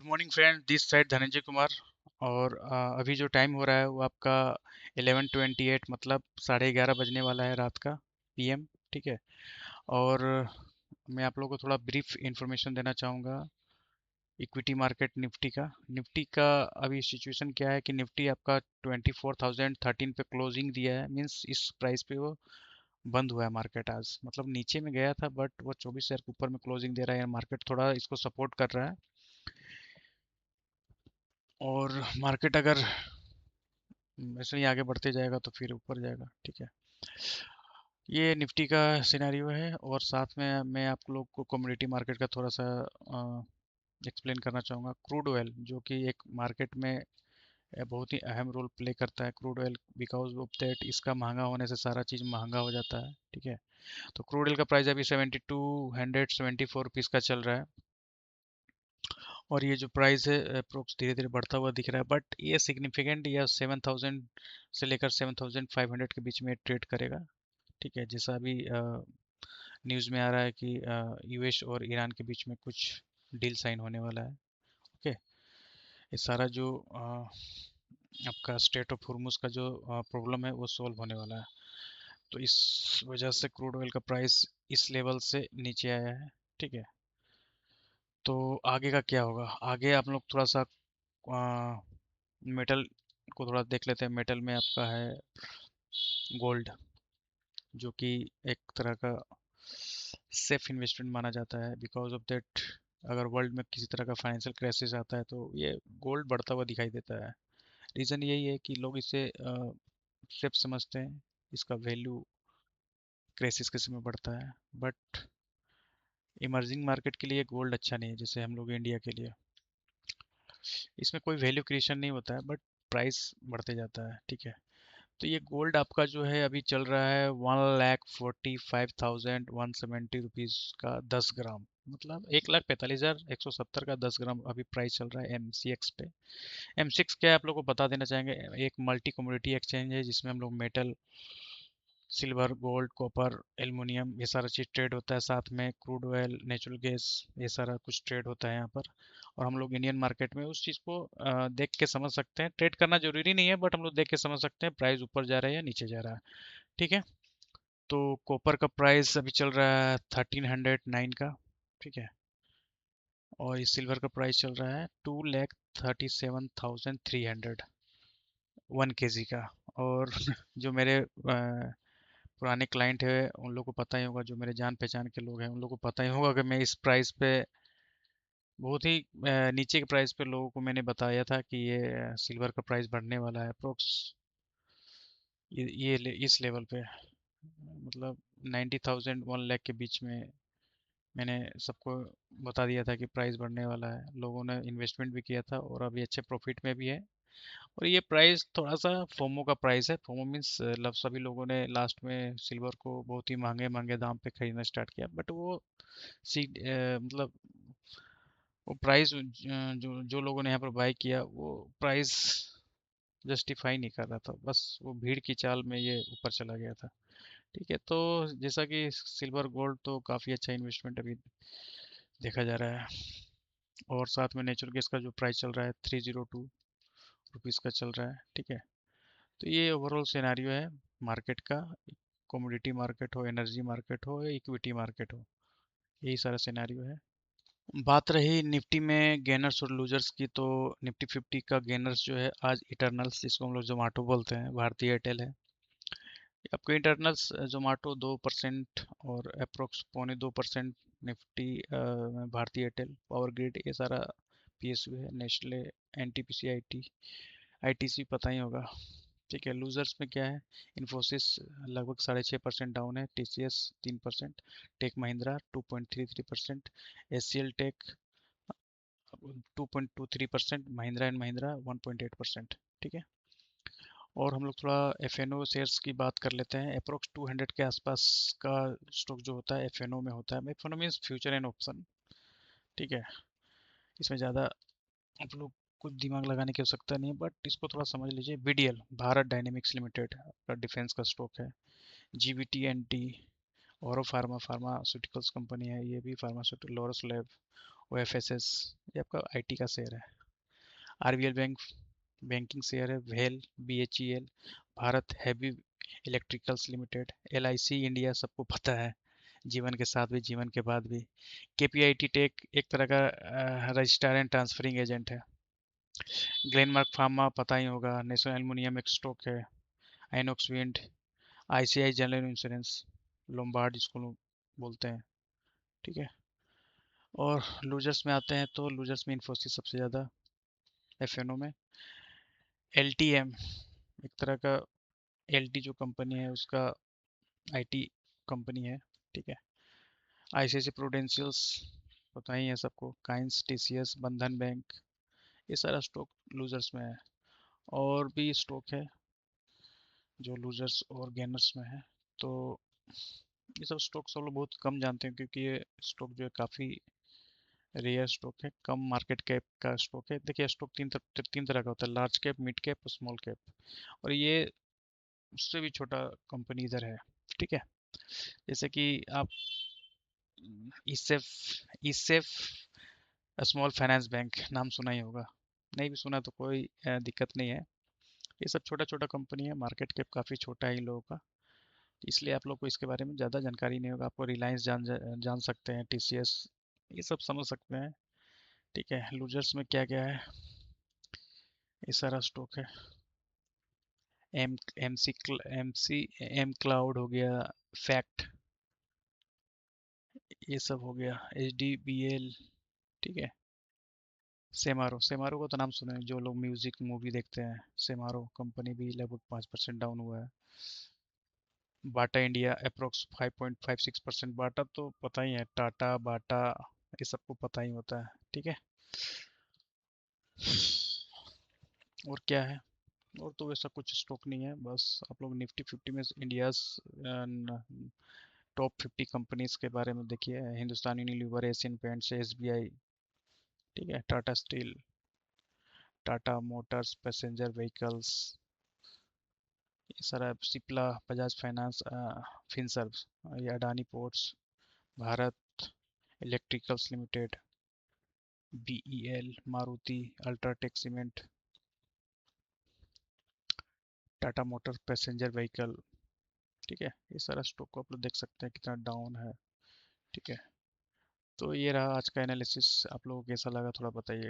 Morning friend, this side Dhananjay Kumar. और अभी जो टाइम हो रहा है वो आपका 11:28, मतलब 11:30 बजने वाला है रात का, पीएम। ठीक है। और मैं आप लोगों को थोड़ा ब्रीफ इंफॉर्मेशन देना चाहूँगा इक्विटी मार्केट निफ्टी का अभी सिचुएशन क्या है कि निफ्टी आपका 24,013 पे क्लोजिंग दिया है। मींस इस प्राइस पे वो बंद हुआ है मार्केट आज, मतलब नीचे में गया था बट वो 24,000 के ऊपर में क्लोजिंग दे रहा है। मार्केट थोड़ा इसको सपोर्ट कर रहा है। और मार्केट अगर ऐसे ही आगे बढ़ते जाएगा तो फिर ऊपर जाएगा। ठीक है। ये निफ्टी का सिनेरियो है। और साथ में मैं आप लोग को कमोडिटी मार्केट का थोड़ा सा एक्सप्लेन करना चाहूँगा। क्रूड ऑयल जो कि एक मार्केट में बहुत ही अहम रोल प्ले करता है। Crude oil because of that इसका महंगा होने से सारा चीज़ महंगा हो जाता है। ठीक है। तो क्रूड ऑयल का प्राइस अभी 7274 रुपीज़ का चल रहा है। और ये जो प्राइस है अप्रोक्स धीरे धीरे बढ़ता हुआ दिख रहा है, बट ये सिग्निफिकेंट या 7,000 से लेकर 7,500 के बीच में ट्रेड करेगा। ठीक है। जैसा अभी न्यूज़ में आ रहा है कि यूएस और ईरान के बीच में कुछ डील साइन होने वाला है। ओके। ये सारा जो आपका स्टेट ऑफ हुर्मुज का जो प्रॉब्लम है वो सॉल्व होने वाला है। तो इस वजह से क्रूड ऑयल का प्राइस इस लेवल से नीचे आया है। ठीक है। तो आगे का क्या होगा? आगे आप लोग थोड़ा सा मेटल को थोड़ा देख लेते हैं। मेटल में आपका है गोल्ड, जो कि एक तरह का सेफ इन्वेस्टमेंट माना जाता है। बिकॉज ऑफ दैट अगर वर्ल्ड में किसी तरह का फाइनेंशियल क्राइसिस आता है तो ये गोल्ड बढ़ता हुआ दिखाई देता है। रीज़न यही है कि लोग इसे सेफ समझते हैं। इसका वैल्यू क्राइसिस के समय बढ़ता है। बट इमर्जिंग मार्केट के लिए गोल्ड अच्छा नहीं है, जैसे हम लोग इंडिया के लिए। इसमें कोई वैल्यू क्रिएशन नहीं होता है बट प्राइस बढ़ते जाता है। ठीक है। तो ये गोल्ड आपका जो है अभी चल रहा है 1,45,170 रुपीज़ का 10 ग्राम, मतलब 1,45,170 का 10 ग्राम अभी प्राइस चल रहा है एमसीएक्स पे। एमसीएक्स क्या है आप लोग को बता देना चाहेंगे। एक मल्टी कमोडिटी एक्सचेंज है जिसमें हम लोग metal, silver, gold, copper, aluminium ये सारा चीज़ ट्रेड होता है। साथ में क्रूड ऑयल, नेचुरल गैस, ये सारा कुछ ट्रेड होता है यहाँ पर। और हम लोग इंडियन मार्केट में उस चीज़ को देख के समझ सकते हैं। ट्रेड करना जरूरी नहीं है बट हम लोग देख के समझ सकते हैं प्राइस ऊपर जा रहा है या नीचे जा रहा है। ठीक है। तो कॉपर का प्राइस अभी चल रहा है 1309 का। ठीक है। और ये सिल्वर का प्राइस चल रहा है 2,37,300 1 kg का। और जो मेरे पुराने क्लाइंट है उन लोग को पता ही होगा, जो मेरे जान पहचान के लोग हैं उन लोग को पता ही होगा कि मैं इस प्राइस पे बहुत ही नीचे के प्राइस पे लोगों को मैंने बताया था कि ये सिल्वर का प्राइस बढ़ने वाला है अप्रोक्स इस लेवल पे, मतलब 90,000 1 लाख के बीच में। मैंने सबको बता दिया था कि प्राइस बढ़ने वाला है। लोगों ने इन्वेस्टमेंट भी किया था और अभी अच्छे प्रॉफिट में भी है। और ये प्राइस थोड़ा सा फोमो का प्राइस है। फोमो मीन्स मतलब सभी लोगों ने लास्ट में सिल्वर को बहुत ही महंगे महंगे दाम पे खरीदना स्टार्ट किया, बट वो मतलब वो प्राइस जो जो लोगों ने यहाँ पर बाय किया वो प्राइस जस्टिफाई नहीं कर रहा था। बस वो भीड़ की चाल में ये ऊपर चला गया था। ठीक है। तो जैसा कि सिल्वर गोल्ड तो काफ़ी अच्छा इन्वेस्टमेंट अभी देखा जा रहा है। और साथ में नेचुरल गैस का जो प्राइस चल रहा है 302 रुपीज़ का चल रहा है। ठीक है। तो ये ओवरऑल सिनेरियो है मार्केट का। कमोडिटी मार्केट हो, एनर्जी मार्केट हो या इक्विटी मार्केट हो, यही सारा सिनेरियो है। बात रही निफ्टी में गेनर्स और लूजर्स की, तो निफ्टी 50 का गेनर्स जो है आज इटरनल्स, जिसको हम लोग जोमेटो बोलते हैं, भारतीय एयरटेल है। आपको इंटरनल्स जोमेटो 2% और अप्रोक्स 0.25% निफ्टी भारतीय एयरटेल, पावर ग्रिड, ये सारा पीएसयू है। नेस्ले, एनटीपीसी, आईटीसी पता ही होगा। ठीक है। लूजर्स में क्या है? इन्फोसिस लगभग 6.5% डाउन है। TCS 3%, tech Mahindra 2.33%, HCL tech 2.23%, Mahindra and Mahindra 1.8%। ठीक है। और हम लोग थोड़ा एफएनओ शेयर्स की बात कर लेते हैं। अप्रोक्स 200 के आसपास का स्टॉक जो होता है एफएनओ में होता है। FNO means future and option. ठीक है। इसमें ज़्यादा आप लोग कुछ दिमाग लगाने की आवश्यकता नहीं है बट इसको थोड़ा समझ लीजिए। बीडीएल, भारत डायनेमिक्स लिमिटेड, आपका डिफेंस का स्टॉक है। जीवीटी एंड टी, औरो फार्मास्यूटिकल्स कंपनी है, ये भी फार्मास्यूटिकल, लॉरस लैब, OFSS, ये आपका आईटी का शेयर है। आरबीएल बैंक बैंकिंग शेयर है। Well, BHEL, Bharat heavy electricals limited, LIC India सबको पता है, जीवन के साथ भी जीवन के बाद भी। KPIT टेक एक तरह का रजिस्ट्रार एंड ट्रांसफरिंग एजेंट है। ग्लेनमार्क फार्मा पता ही होगा, नेशनल एल्युमिनियम एक स्टॉक है। INOX wind, ICI general insurance, Lombard जिसको लोग बोलते हैं, ठीक है। और लूजर्स में आते हैं तो लूजर्स में इन्फोसिस सबसे ज़्यादा, FNO में। LTM एक तरह का, LT जो कंपनी है उसका IT कंपनी है, ठीक है। ICICI प्रूडेंशियल्स पता ही है सबको, काइंस, TCS, बंधन बैंक, ये सारा स्टॉक लूजर्स में है। और भी स्टॉक है जो लूजर्स और गेनर्स में है। तो ये सब स्टॉक सब लोग बहुत कम जानते हैं, क्योंकि ये स्टॉक जो है काफ़ी रेयर स्टॉक है, कम मार्केट कैप का स्टॉक है। देखिए स्टॉक तीन तरह का होता है, लार्ज कैप, मिड कैप और स्मॉल कैप। और ये उससे भी छोटा कंपनी इधर है, ठीक है। जैसे कि आप ESAF ESAF small finance bank नाम सुना ही होगा, नहीं भी सुना तो कोई दिक्कत नहीं है। ये सब छोटा छोटा कंपनी है, मार्केट कैप काफ़ी छोटा है इन लोगों का, इसलिए आप लोग को इसके बारे में ज़्यादा जानकारी नहीं होगा। आपको रिलायंस जान सकते हैं, TCS, ये सब समझ सकते हैं, ठीक है। लूजर्स में क्या क्या है, ये सारा स्टॉक है। एम MC एम क्लाउड हो गया, फैक्ट, ये सब हो गया, HDBL, ठीक है। सेमारो का तो नाम सुना है, जो लोग म्यूजिक मूवी देखते हैं। सेमारो कंपनी भी लगभग 5% डाउन हुआ है। Bata India approx 5.56%। बाटा तो पता ही है, टाटा बाटा ये सबको पता ही होता है, ठीक है। और क्या है, और तो वैसा कुछ स्टॉक नहीं है, बस आप लोग निफ्टी 50 में इंडियाज टॉप 50 कंपनीज के बारे में देखिए। Hindustan Unilever, Asian paints, SBI, ठीक है, Tata steel, Tata Motors, passenger vehicles, ये सारा, सिप्ला, बजाज फाइनेंस, फिनसर्व, ये Adani ports, Bharat electricals limited, BEL, Maruti, UltraTech cement, Tata Motors passenger vehicle, ठीक है। ये सारा स्टॉक को आप लोग देख सकते हैं कितना डाउन है, ठीक है। तो ये रहा आज का एनालिसिस, आप लोगों को कैसा लगा थोड़ा बताइए।